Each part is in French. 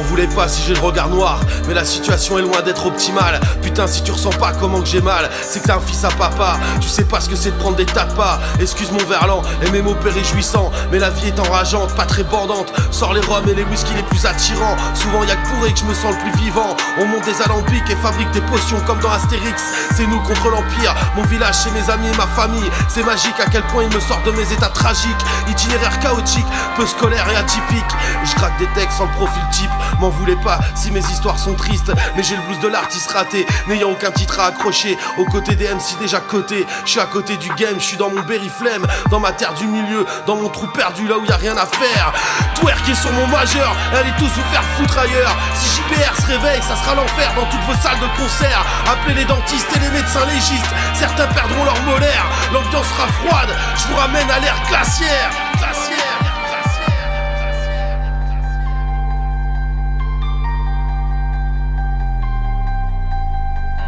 M'en voulez pas si j'ai le regard noir, mais la situation est loin d'être optimale. Putain, si tu ressens pas comment que j'ai mal, c'est que t'as un fils à papa. Tu sais pas ce que c'est de prendre des tas de pas. Excuse mon verlan et mes mots peu réjouissants, mais la vie est enrageante, pas très bordante. Sors les rhums et les whisky les plus attirants. Souvent y'a que bourré que je me sens le plus vivant. On monte des alambics et fabrique des potions comme dans Astérix. C'est nous contre l'Empire, mon village chez mes amis et ma famille. C'est magique à quel point il me sort de mes états tragiques. Itinéraire chaotique, peu scolaire et atypique. Je craque des textes sans le profil type. M'en voulez pas si mes histoires sont tristes, mais j'ai le blues de l'artiste raté, n'ayant aucun titre à accrocher. Aux côtés des MC déjà cotés, je suis à côté du game, je suis dans mon berry-flemme, dans ma terre du milieu, dans mon trou perdu là où y a rien à faire. Twerker sur mon majeur, allez tous vous faire foutre ailleurs. Si JBR se réveille, ça sera l'enfer dans toutes vos salles de concert. Appelez les dentistes et les médecins légistes, certains perdront leur molaire. L'ambiance sera froide, je vous ramène à l'ère glaciaire.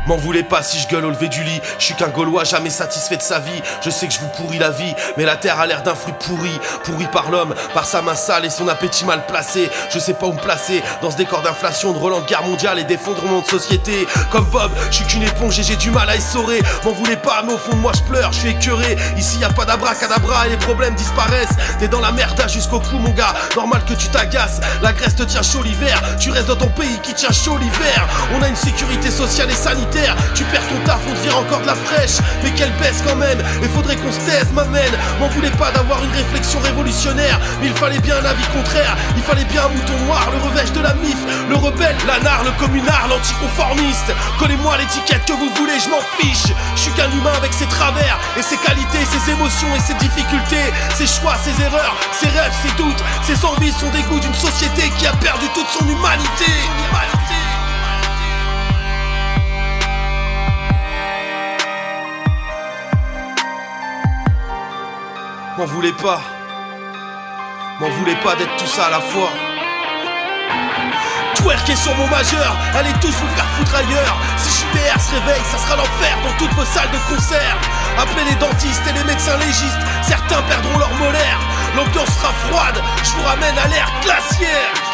M'en voulez pas si je gueule au lever du lit. Je suis qu'un Gaulois jamais satisfait de sa vie. Je sais que je vous pourris la vie, mais la terre a l'air d'un fruit pourri. Pourri par l'homme, par sa main sale et son appétit mal placé. Je sais pas où me placer dans ce décor d'inflation, de relance de guerre mondiale et d'effondrement de société. Comme Bob, je suis qu'une éponge et j'ai du mal à essorer. M'en voulez pas, mais au fond de moi je pleure, je suis écœuré. Ici y a pas d'abracadabra et les problèmes disparaissent. T'es dans la merde jusqu'au cou mon gars, normal que tu t'agaces. La Grèce te tient chaud l'hiver, tu restes dans ton pays qui tient chaud l'hiver. On a une sécurité sociale et sanitaire. Tu perds ton taf, on te vire encore de la fraîche. Mais quelle baisse quand même, il faudrait qu'on se taise, m'amène. M'en voulez pas d'avoir une réflexion révolutionnaire, mais il fallait bien un avis contraire. Il fallait bien un mouton noir, le revêche de la MIF, le rebelle, l'anard, le communard, l'anticonformiste. Collez-moi l'étiquette que vous voulez, je m'en fiche. Je suis qu'un humain avec ses travers et ses qualités, ses émotions et ses difficultés, ses choix, ses erreurs, ses rêves, ses doutes, ses envies, son dégoût d'une société qui a perdu toute son humanité. M'en voulez pas d'être tout ça à la fois. Twerker sur mon majeur, allez tous vous faire foutre ailleurs. Si JBR se réveille, ça sera l'enfer dans toutes vos salles de concert. Appelez les dentistes et les médecins légistes, certains perdront leur molaire. L'ambiance sera froide, je vous ramène à l'ère glaciaire.